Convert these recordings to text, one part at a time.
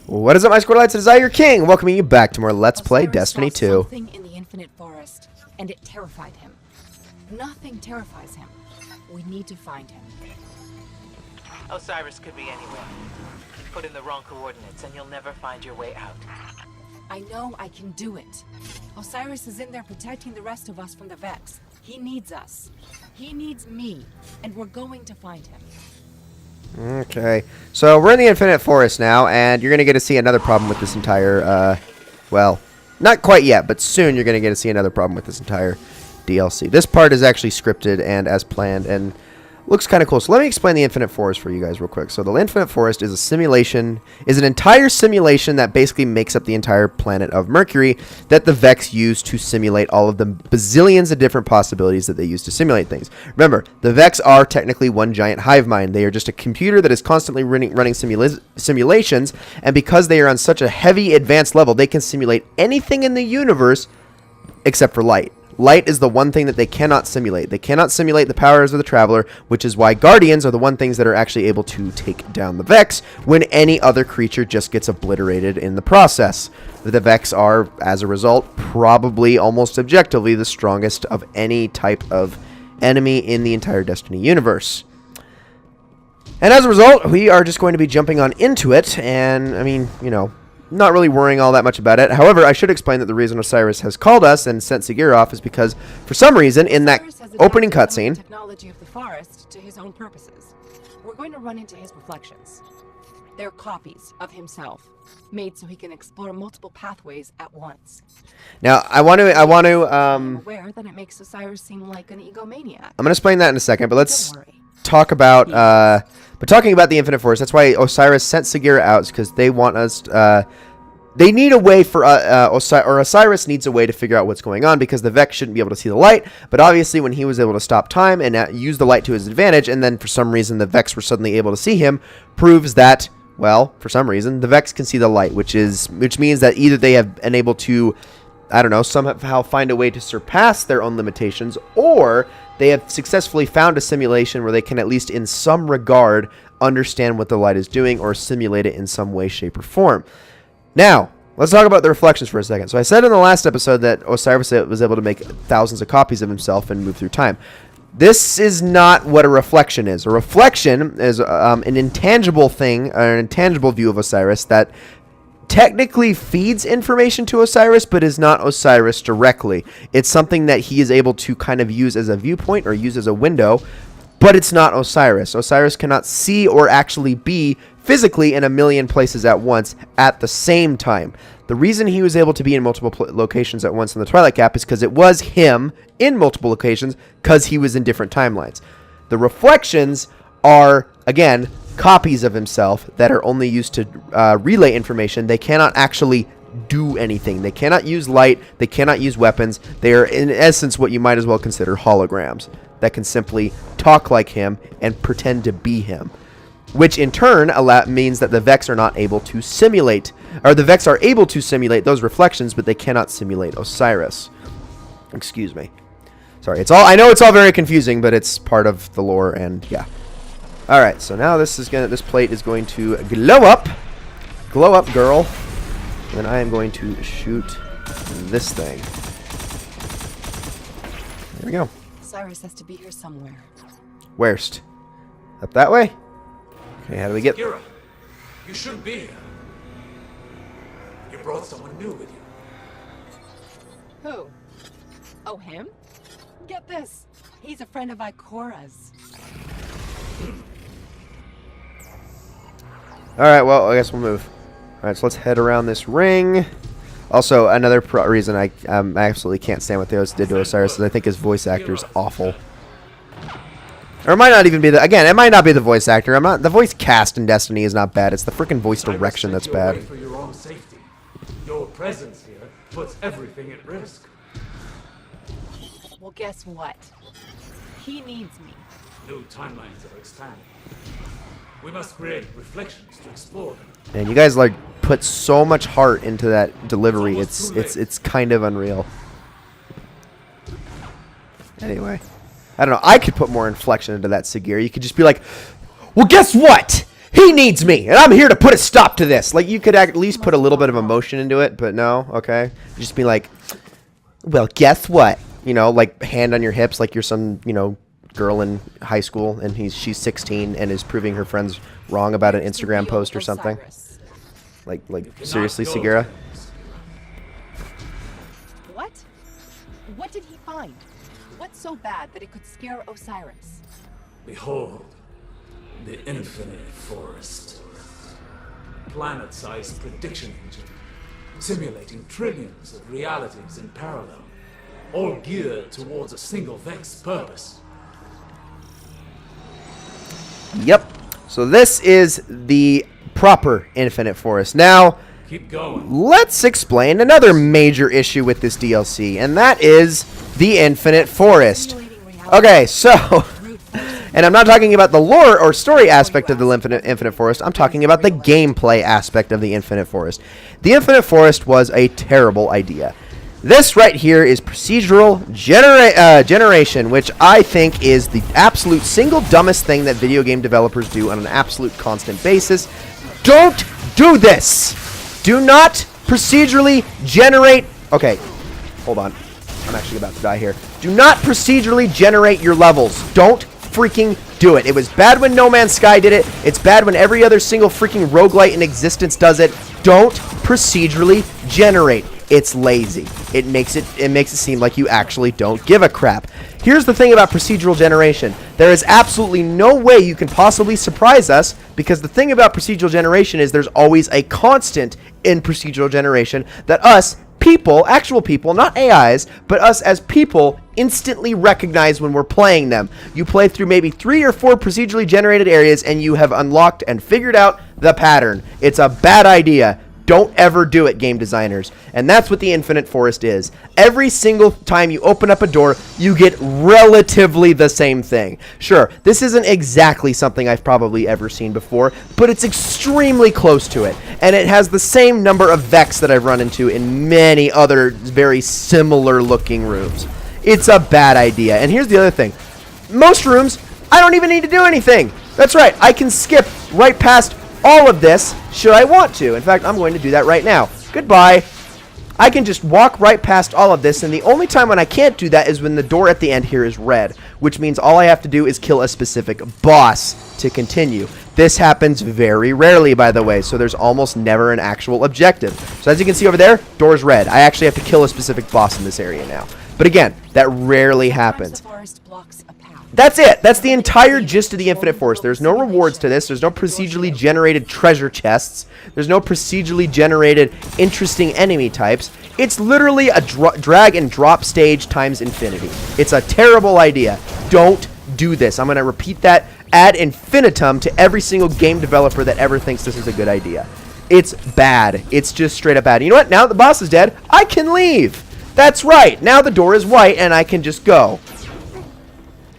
What is up, my Squirrelites? It is I, your king, welcoming you back to more Let's Play Osiris Destiny saw 2. something in the Infinite Forest, and it terrified him. Nothing terrifies him. We need to find him. Osiris could be anywhere. Put in the wrong coordinates and you'll never find your way out. I know I can do it. Osiris is in there protecting the rest of us from the Vex. He needs us. He needs me, and we're going to find him. Okay, so we're in the Infinite Forest now, and you're going to get to see another problem with this entire, well, not quite yet, but soon you're going to get to see another problem with this entire DLC. This part is actually scripted and as planned, and looks kind of cool. So let me explain the Infinite Forest for you guys real quick. So the Infinite Forest is a simulation, is an entire simulation that basically makes up the entire planet of Mercury that the Vex use to simulate all of the bazillions of different possibilities that they use to simulate things. Remember, the Vex are technically one giant hive mind. They are just a computer that is constantly running simulations, and because they are on such a heavy advanced level, they can simulate anything in the universe except for light. Light is the one thing that they cannot simulate. They cannot simulate the powers of the Traveler, which is why Guardians are the one things that are actually able to take down the Vex when any other creature just gets obliterated in the process. The Vex are, as a result, probably almost objectively the strongest of any type of enemy in the entire Destiny universe. And as a result, we are just going to be jumping on into it, and, I mean, you know, not really worrying all that much about it. However, I should explain that the reason Osiris has called us and sent Sagira off is because, for some reason, in that opening cutscene, Technology of the forest to his own purposes. We're going to run into his reflections. They're copies of himself, made so he can explore multiple pathways at once. now I want to, I'm aware that it makes Osiris seem like an egomaniac. I'm going to explain that in a second, but let's Don't worry. talk about, but talking about the Infinite Forest, that's why Osiris sent Sagira out, because they want us, they need a way for, Osiris needs a way to figure out what's going on, because the Vex shouldn't be able to see the light, but obviously when he was able to stop time and use the light to his advantage, and then for some reason the Vex were suddenly able to see him, proves that, well, for some reason, the Vex can see the light, which means that either they have been able to, I don't know, somehow find a way to surpass their own limitations, or they have successfully found a simulation where they can at least in some regard understand what the light is doing or simulate it in some way, shape, or form. Now, let's talk about the reflections for a second. So I said in the last episode that Osiris was able to make thousands of copies of himself and move through time. This is not what a reflection is. A reflection is an intangible thing, an intangible view of Osiris that technically feeds information to Osiris, but is not Osiris directly. It's something that he is able to kind of use as a viewpoint or use as a window, but it's not Osiris. Osiris cannot see or actually be physically in a million places at once at the same time. The reason he was able to be in multiple locations at once in the Twilight Gap is because it was him in multiple locations because he was in different timelines. The reflections are, again, copies of himself that are only used to relay information. They cannot actually do anything. They cannot use light. They cannot use weapons. They are, in essence, what you might as well consider holograms that can simply talk like him and pretend to be him. Which in turn means that the Vex are not able to simulate, or the Vex are able to simulate those reflections, but they cannot simulate Osiris. Excuse me. Sorry, I know it's all very confusing, but it's part of the lore, and yeah. All right, so now this plate is going to glow up, girl, and then I am going to shoot this thing. There we go. Osiris has to be here somewhere. Where's? Up that way? Okay, how do we get? Sagira, you shouldn't be here. You brought someone new with you. Who? Oh, him? Get this. He's a friend of Ikora's. Alright, well, I guess we'll move. Alright, so let's head around this ring. Also, another reason I absolutely can't stand what they did to Osiris is I think his voice actor is awful. Or it might not even be again, it might not be the voice actor. The voice cast in Destiny is not bad. It's the freaking voice direction that's bad. For your own safety. Your presence here puts everything at risk. Well, guess what? He needs me. New timelines are expanding. We must create reflections to explore them. And you guys like put so much heart into that delivery. It's kind of unreal. Anyway, I don't know. I could put more inflection into that Sagira. You could just be like, "Well, guess what? he needs me, and I'm here to put a stop to this. Like, you could at least put a little bit of emotion into it, but no, okay. Just be like, well, guess what? You know, like, hand on your hips like you're some, you know, girl in high school, and she's 16 and is proving her friends wrong about an Instagram post or something. Like seriously, Sagira? What? What did he find? What's so bad that it could scare Osiris? Behold, the Infinite Forest. Planet-sized prediction engine, simulating trillions of realities in parallel, all geared towards a single Vex purpose. Yep. So this is the proper Infinite Forest. Now, Keep going. let's explain another major issue with this DLC, and that is the Infinite Forest. Okay, so, and I'm not talking about the lore or story aspect of the Infinite Forest, I'm talking about the gameplay aspect of the Infinite Forest. The Infinite Forest was a terrible idea. This right here is procedural generation, which I think is the absolute single dumbest thing that video game developers do on an absolute constant basis. Don't do this! Do not procedurally generate... Okay, hold on. I'm actually about to die here. Do not procedurally generate your levels. Don't freaking do it. It was bad when No Man's Sky did it. It's bad when every other single freaking roguelite in existence does it. Don't procedurally generate. It's lazy. It makes it seem like you actually don't give a crap. Here's the thing about procedural generation. There is absolutely no way you can possibly surprise us, because the thing about procedural generation is there's always a constant in procedural generation that us people, actual people, not AIs, but us as people instantly recognize when we're playing them. You play through maybe 3 or 4 procedurally generated areas and you have unlocked and figured out the pattern. It's a bad idea. Don't ever do it, game designers. And that's what the Infinite Forest is. Every single time you open up a door, you get relatively the same thing. Sure, this isn't exactly something I've probably ever seen before, but it's extremely close to it. And it has the same number of Vex that I've run into in many other very similar looking rooms. It's a bad idea. And here's the other thing. Most rooms, I don't even need to do anything. That's right, I can skip right past all of this should I want to. In fact, I'm going to do that right now. Goodbye. I can just walk right past all of this, and the only time when I can't do that is when the door at the end here is red, which means all I have to do is kill a specific boss to continue. This happens very rarely, by the way, so there's almost never an actual objective. So as you can see over there, door's red. I actually have to kill a specific boss in this area now. But again, that rarely happens. That's it. That's the entire gist of the Infinite Forest. There's no rewards to this. There's no procedurally generated treasure chests. There's no procedurally generated interesting enemy types. It's literally a drag and drop stage times infinity. It's a terrible idea. Don't do this. I'm going to repeat that ad infinitum to every single game developer that ever thinks this is a good idea. It's bad. It's just straight up bad. You know what? Now that the boss is dead, I can leave. That's right. Now the door is white and I can just go.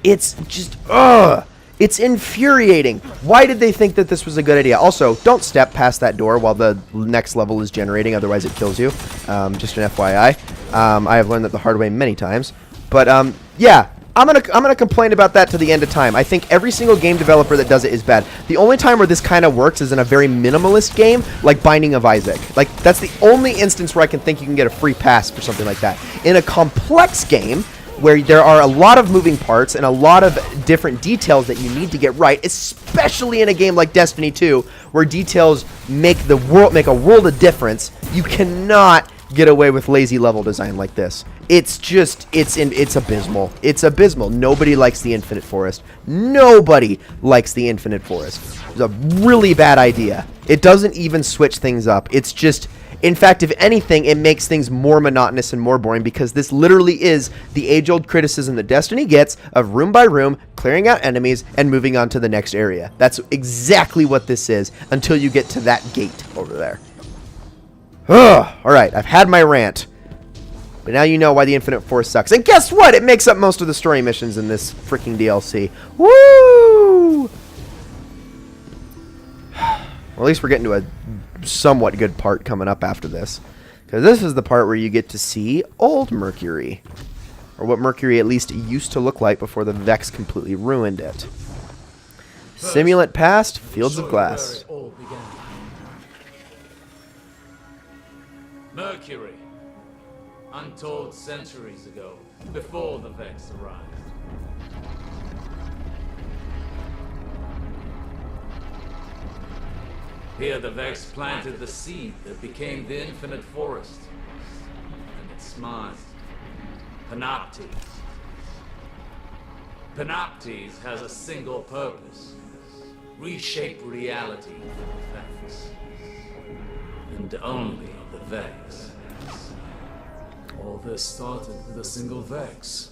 It's just, it's infuriating. Why did they think that this was a good idea? Also, don't step past that door while the next level is generating, otherwise it kills you. Just an FYI. I have learned that the hard way many times. But, yeah, I'm gonna complain about that to the end of time. I think every single game developer that does it is bad. The only time where this kind of works is in a very minimalist game, like Binding of Isaac. Like, that's the only instance where I can think you can get a free pass for something like that. In a complex game, where there are a lot of moving parts and a lot of different details that you need to get right, especially in a game like Destiny 2, where details make a world of difference, you cannot get away with lazy level design like this. It's just, it's abysmal. It's abysmal. Nobody likes the Infinite Forest. Nobody likes the Infinite Forest. It's a really bad idea. It doesn't even switch things up. It's just... In fact, if anything, it makes things more monotonous and more boring, because this literally is the age-old criticism that Destiny gets of room by room, clearing out enemies, and moving on to the next area. That's exactly what this is, until you get to that gate over there. Alright, I've had my rant. But now you know why the Infinite Forest sucks. And guess what? It makes up most of the story missions in this freaking DLC. Woo! Well, at least we're getting to a somewhat good part coming up after this, because this is the part where you get to see old Mercury, or what Mercury at least used to look like before the Vex completely ruined it. Simulant past, fields of glass. Where it all began. Mercury. Untold centuries ago, before the Vex arrived. Here the Vex planted the seed that became the Infinite Forest. And its mind, Panoptes. Panoptes has a single purpose. Reshape reality for the Vex. And only the Vex. All this started with a single Vex.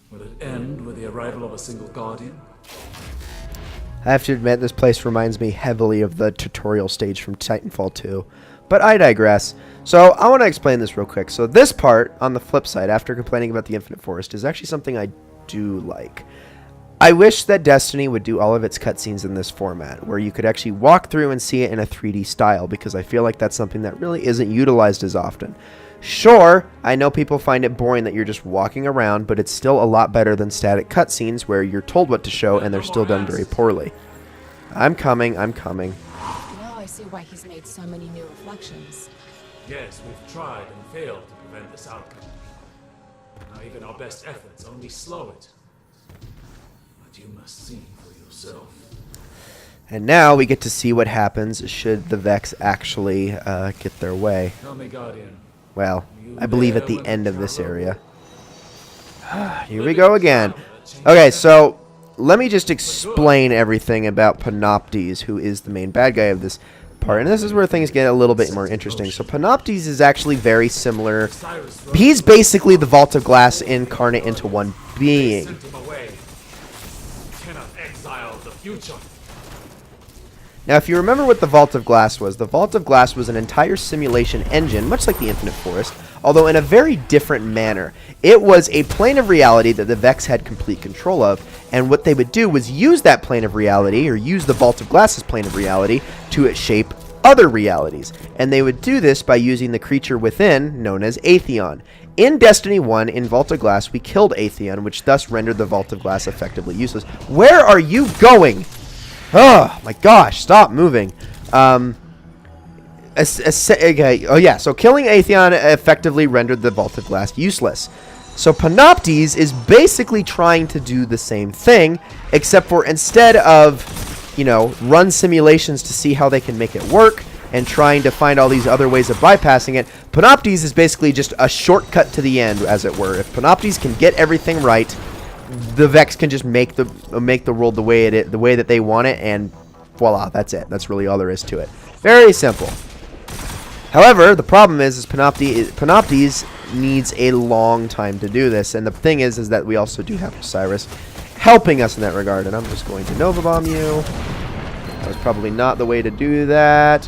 Will it end with the arrival of a single Guardian? I have to admit, this place reminds me heavily of the tutorial stage from Titanfall 2. But I digress. So, I want to explain this real quick. So, this part, on the flip side, after complaining about the Infinite Forest, is actually something I do like. I wish that Destiny would do all of its cutscenes in this format, where you could actually walk through and see it in a 3D style, because I feel like that's something that really isn't utilized as often. Sure, I know people find it boring that you're just walking around, but it's still a lot better than static cutscenes where you're told what to show and they're still done very poorly. I'm coming. Now I see why he's made so many new reflections. Yes, we've tried and failed to prevent this outcome. Now even our best efforts only slow it. But you must see for yourself. And now we get to see what happens should the Vex actually get their way. Tell me, Guardian. Well, I believe at the end of this area. Here we go again. Okay, so let me just explain everything about Panoptes, who is the main bad guy of this part. And this is where things get a little bit more interesting. So Panoptes is actually very similar. He's basically the Vault of Glass incarnate into one being. Sent him away. Cannot exile the future. Now, if you remember what the Vault of Glass was an entire simulation engine, much like the Infinite Forest, although in a very different manner. It was a plane of reality that the Vex had complete control of, and what they would do was use that plane of reality, or use the Vault of Glass's plane of reality, to shape other realities. And they would do this by using the creature within, known as Atheon. In Destiny 1, in Vault of Glass, we killed Atheon, which thus rendered the Vault of Glass effectively useless. Where are you going? Oh my gosh, stop moving. Okay, oh yeah, so killing Atheon effectively rendered the Vault of Glass useless. So Panoptes is basically trying to do the same thing, except for instead of, run simulations to see how they can make it work, and trying to find all these other ways of bypassing it, Panoptes is basically just a shortcut to the end, as it were. If Panoptes can get everything right, the Vex can just make the world the way that they want it, and voila, that's it. That's really all there is to it. Very simple. However, the problem is Panoptes needs a long time to do this, and the thing is that we also do have Osiris helping us in that regard, and I'm just going to Nova Bomb you. That was probably not the way to do that.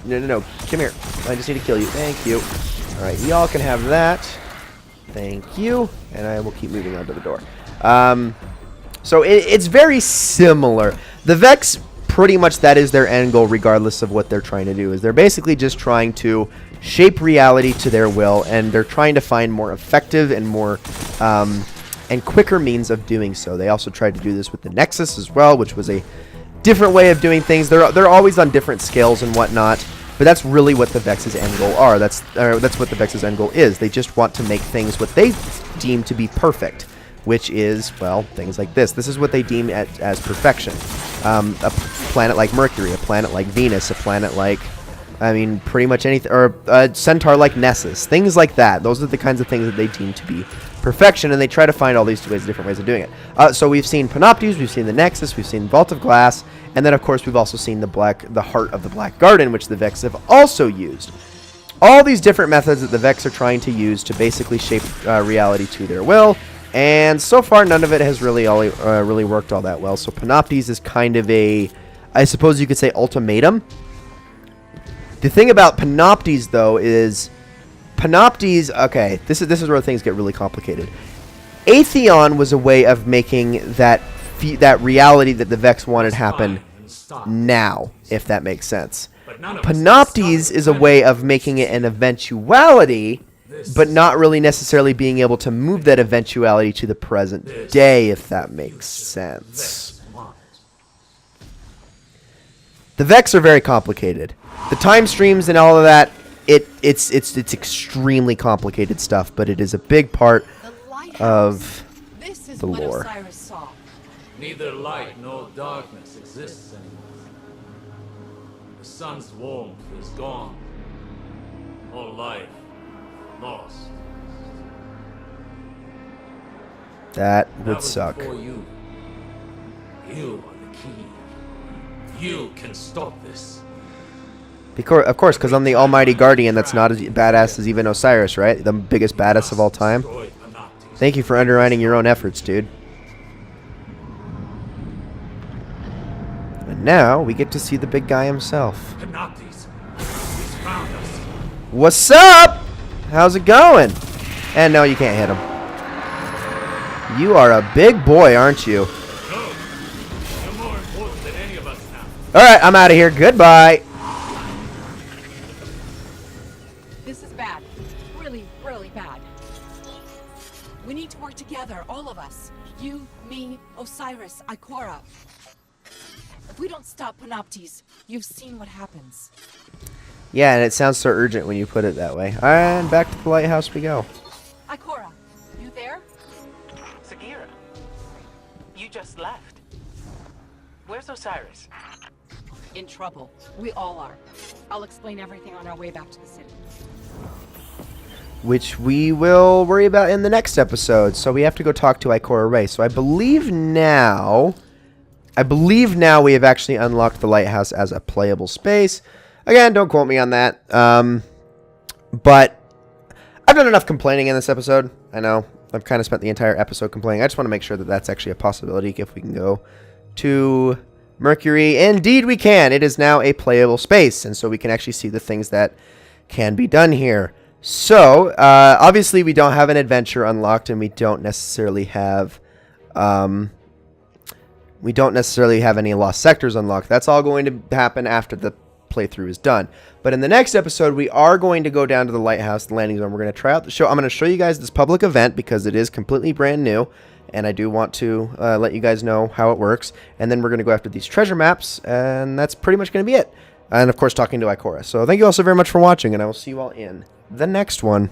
No, come here. I just need to kill you. Thank you. Alright, y'all can have that. Thank you. And I will keep moving on to the door. So it's very similar. The Vex, pretty much that is their end goal regardless of what they're trying to do. Is they're basically just trying to shape reality to their will, and they're trying to find more effective and more and quicker means of doing so. They also tried to do this with the Nexus as well, which was a different way of doing things. They're always on different scales and whatnot, but that's really what the Vex's end goal are. That's what the Vex's end goal is. They just want to make things what they deem to be perfect, which is, well, things like this. This is what they deem as perfection. A planet like Mercury, a planet like Venus, a planet like, pretty much anything, or a centaur like Nessus, things like that. Those are the kinds of things that they deem to be perfection, and they try to find all these different ways of doing it. So we've seen Panoptes, we've seen the Nexus, we've seen Vault of Glass, and then of course we've also seen the Heart of the Black Garden, which the Vex have also used. All these different methods that the Vex are trying to use to basically shape reality to their will. And so far, none of it has really worked all that well. So Panoptes is kind of a, I suppose you could say, ultimatum. The thing about Panoptes, though, is Panoptes. Okay, this is where things get really complicated. Atheon was a way of making that reality that the Vex wanted happen now, if that makes sense. Panoptes is a way of making it an eventuality, but not really necessarily being able to move that eventuality to the present day, if that makes sense. The Vex are very complicated. The time streams and all of that, it's extremely complicated stuff, but it is a big part The lighthouse. of This is the what lore. Osiris saw. Neither light nor darkness exists anymore. The sun's warmth is gone. All life lost. That That would was suck. before you. You are the key. You can stop this. Of course, because I'm the Almighty Guardian that's not as badass as even Osiris, right? The biggest badass of all time. Destroy Panoptes. Thank you for underwriting your own efforts, dude. And now we get to see the big guy himself. Panoptes. He's found us. What's up? How's it going? And no, you can't hit him. You are a big boy, aren't you? No. You're more important than any of us now. Alright, I'm out of here. Goodbye. This is bad. Really, really bad. We need to work together, all of us. You, me, Osiris, Ikora. If we don't stop Panoptes, you've seen what happens. Yeah, and it sounds so urgent when you put it that way. And back to the lighthouse we go. Ikora, you there? Sagira, you just left. Where's Osiris? In trouble. We all are. I'll explain everything on our way back to the city. Which we will worry about in the next episode. So we have to go talk to Ikora Ray. So I believe now we have actually unlocked the lighthouse as a playable space. Again, don't quote me on that. But I've done enough complaining in this episode. I know I've kind of spent the entire episode complaining. I just want to make sure that that's actually a possibility if we can go to Mercury. Indeed we can. It is now a playable space. And so we can actually see the things that can be done here. So, obviously we don't have an adventure unlocked, and we don't necessarily have any lost sectors unlocked. That's all going to happen after the playthrough is done. But in the next episode, we are going to go down to the lighthouse, the landing zone. We're going to try out the show. I'm going to show you guys this public event because it is completely brand new, and I do want to let you guys know how it works. And then we're going to go after these treasure maps, and that's pretty much going to be it. And of course, talking to Ikora. So thank you all so very much for watching, and I will see you all in the next one.